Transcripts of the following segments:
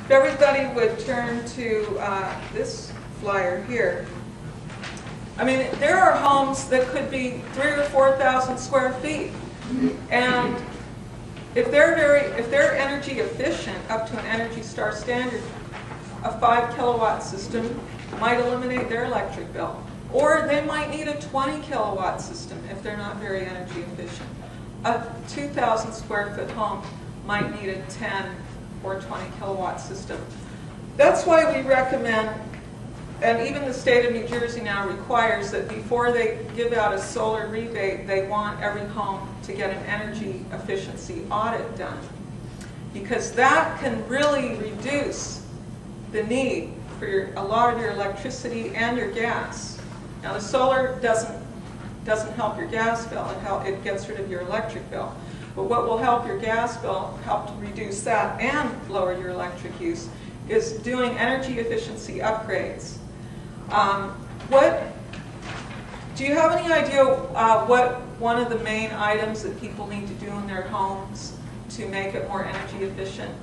If everybody would turn to this flyer here. I mean, there are homes that could be 3,000 or 4,000 square feet, and if they're energy efficient up to an Energy Star standard, a 5 kilowatt system might eliminate their electric bill. Or they might need a 20 kilowatt system if they're not very energy efficient. A 2,000 square foot home might need a 10 or 20 kilowatt system. That's why we recommend, and even the state of New Jersey now requires that before they give out a solar rebate, they want every home to get an energy efficiency audit done. Because that can really reduce the need for a lot of your electricity and your gas. Now the solar doesn't help your gas bill, it gets rid of your electric bill. But what will help your gas bill, help to reduce that and lower your electric use, is doing energy efficiency upgrades. Do you have any idea what one of the main items that people need to do in their homes to make it more energy efficient?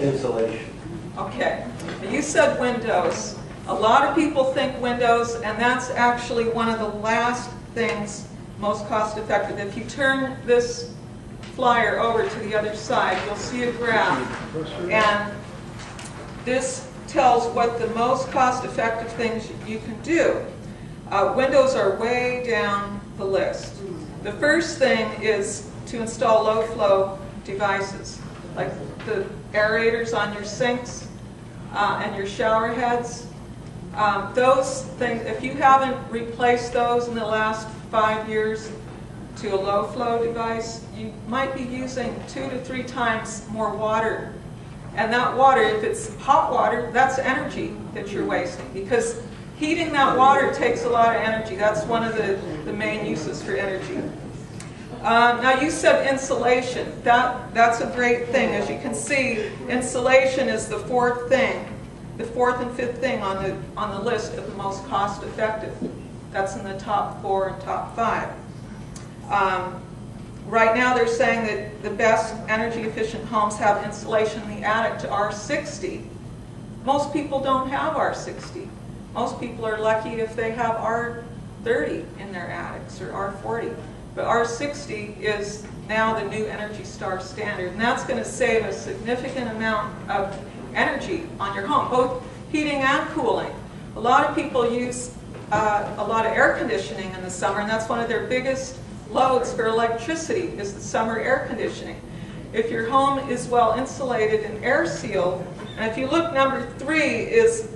Insulation. Okay, you said windows. A lot of people think windows, and that's actually one of the last things most cost effective. If you turn this flyer over to the other side, you'll see a graph, and this tells what the most cost effective things you can do. Windows are way down the list. The first thing is to install low flow devices, like the aerators on your sinks and your shower heads. Those things, if you haven't replaced those in the last 5 years to a low flow device, you might be using 2 to 3 times more water. And that water, if it's hot water, that's energy that you're wasting, because heating that water takes a lot of energy. That's one of the main uses for energy. Now you said insulation. That's a great thing. As you can see, insulation is the fourth thing, the fourth and fifth thing on the list of the most cost effective. That's in the top 4 and top 5. Right now they're saying that the best energy efficient homes have insulation in the attic to R60. Most people don't have R60. Most people are lucky if they have R30 in their attics or R40. But R60 is now the new Energy Star standard, and that's going to save a significant amount of energy on your home, both heating and cooling. A lot of people use a lot of air conditioning in the summer, and that's one of their biggest loads for electricity is the summer air conditioning. If your home is well insulated and air sealed, and if you look, number 3 is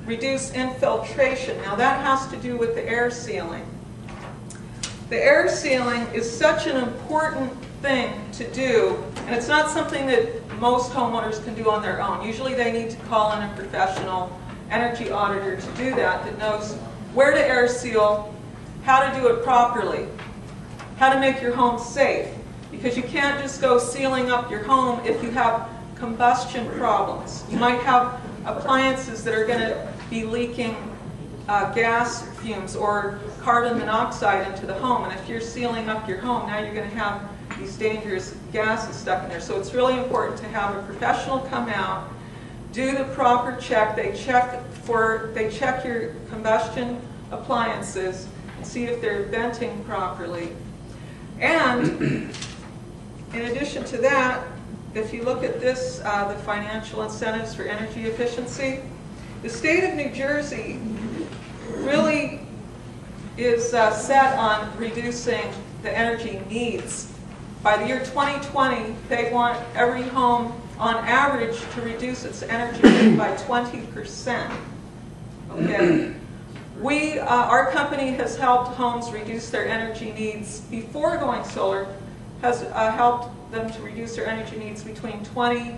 reduce infiltration. Now that has to do with the air sealing. The air sealing is such an important thing to do, and it's not something that most homeowners can do on their own. Usually they need to call in a professional energy auditor to do that, that knows where to air seal, how to do it properly, how to make your home safe, because you can't just go sealing up your home if you have combustion problems. You might have appliances that are going to be leaking gas fumes or carbon monoxide into the home, and if you're sealing up your home, now you're going to have these dangerous gases stuck in there. So it's really important to have a professional come out, do the proper check. They check your combustion appliances and see if they're venting properly. And in addition to that, if you look at this, the financial incentives for energy efficiency, the state of New Jersey really is set on reducing the energy needs. By the year 2020, they want every home, on average, to reduce its energy need by 20%. Okay? Our company has helped homes reduce their energy needs before going solar, has helped them to reduce their energy needs between 20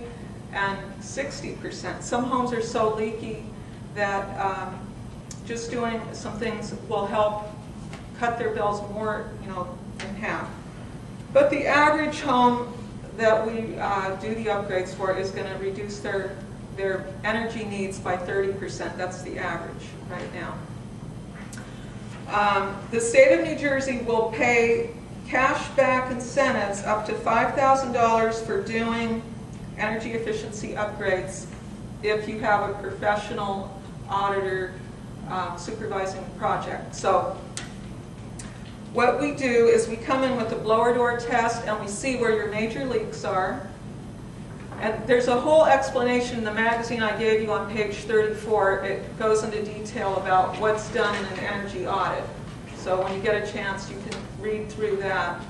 and 60%. Some homes are so leaky that just doing some things will help cut their bills more, in half. But the average home that we do the upgrades for is going to reduce their energy needs by 30%. That's the average right now. The state of New Jersey will pay cash back incentives up to $5,000 for doing energy efficiency upgrades if you have a professional auditor supervising the project. So what we do is we come in with a blower door test and we see where your major leaks are. And there's a whole explanation in the magazine I gave you on page 34. It goes into detail about what's done in an energy audit. So when you get a chance, you can read through that.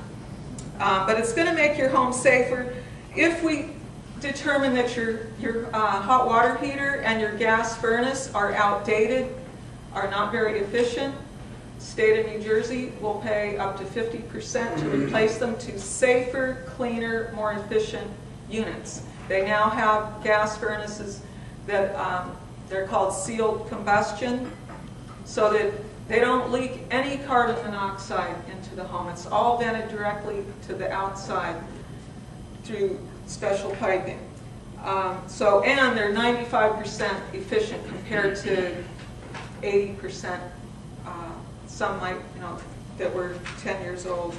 But it's going to make your home safer. If we determine that your hot water heater and your gas furnace are outdated, are not very efficient, state of New Jersey will pay up to 50% to replace them to safer, cleaner, more efficient units. They now have gas furnaces that they're called sealed combustion, so that they don't leak any carbon monoxide into the home. It's all vented directly to the outside through special piping. And they're 95% efficient compared to 80%. Some might, that were 10 years old.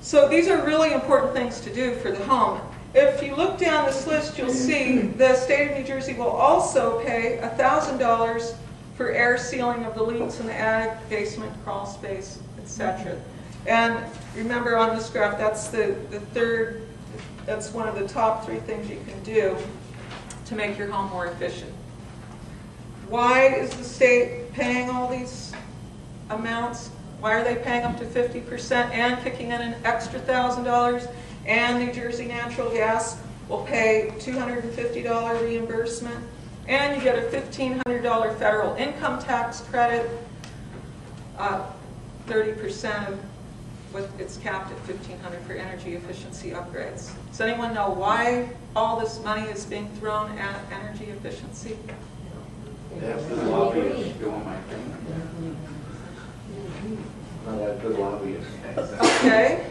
So these are really important things to do for the home. If you look down this list, you'll see the state of New Jersey will also pay $1,000 for air sealing of the leaks in the attic, basement, crawl space, etc. And remember on this graph, that's the third, that's one of the top 3 things you can do to make your home more efficient. Why is the state paying all these amounts? Why are they paying up to 50% and kicking in an extra $1,000? And New Jersey Natural Gas will pay $250 reimbursement. And you get a $1,500 federal income tax credit, 30% of what it's capped at $1,500 for energy efficiency upgrades. Does anyone know why all this money is being thrown at energy efficiency? That's the lobbyists doing my thing. Not that good lobbyists. Okay.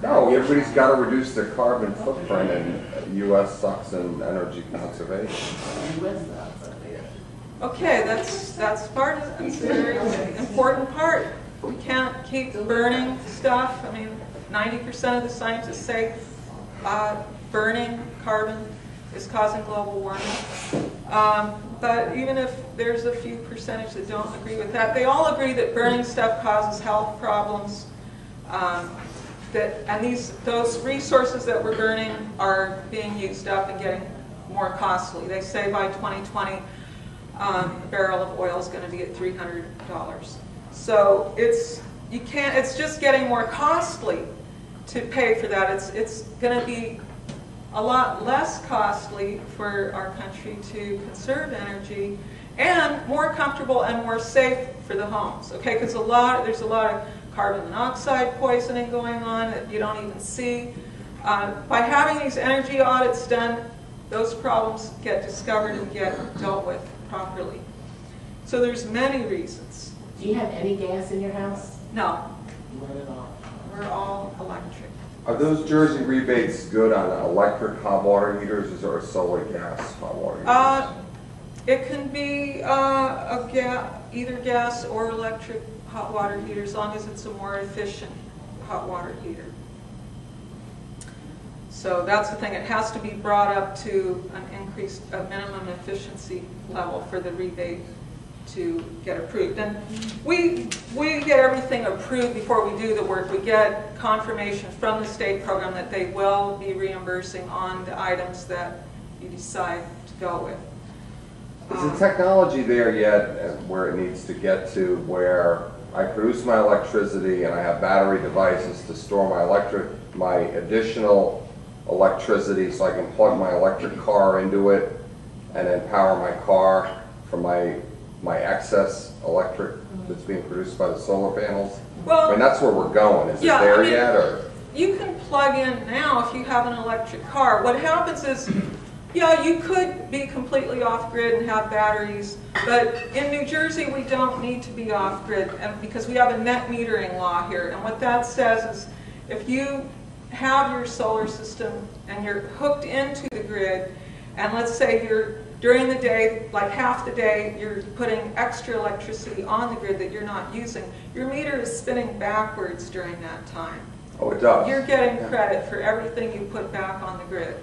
No, everybody's got to reduce their carbon footprint, and U.S. sucks in energy conservation. Okay, that's part of it. That's a very important part. We can't keep burning stuff. I mean, 90% of the scientists say burning carbon is causing global warming. But even if there's a few percentage that don't agree with that, they all agree that burning stuff causes health problems. Those resources that we're burning are being used up and getting more costly. They say by 2020, a barrel of oil is going to be at $300. So it's just getting more costly to pay for that. It's going to be a lot less costly for our country to conserve energy, and more comfortable and more safe for the homes. Okay, because there's a lot of carbon monoxide poisoning going on that you don't even see. By having these energy audits done, those problems get discovered and get dealt with properly. So there's many reasons. Do you have any gas in your house? No. We're all electric. Are those Jersey rebates good on electric hot water heaters or solely gas hot water heaters? It can be either gas or electric hot water heater, as long as it's a more efficient hot water heater. So that's the thing. It has to be brought up to a minimum efficiency level for the rebate to get approved. And we get everything approved before we do the work. We get confirmation from the state program that they will be reimbursing on the items that you decide to go with. Is the technology there yet where it needs to get to, where I produce my electricity and I have battery devices to store my additional electricity, so I can plug my electric car into it and then power my car from my excess electric that's being produced by the solar panels? Well, I mean, that's where we're going. Is it there yet? Or? You can plug in now if you have an electric car. What happens is, yeah, you could be completely off-grid and have batteries, but in New Jersey we don't need to be off-grid because we have a net metering law here. And what that says is if you have your solar system and you're hooked into the grid, and let's say during the day, like half the day, you're putting extra electricity on the grid that you're not using, your meter is spinning backwards during that time. Oh, it does. You're getting credit for everything you put back on the grid.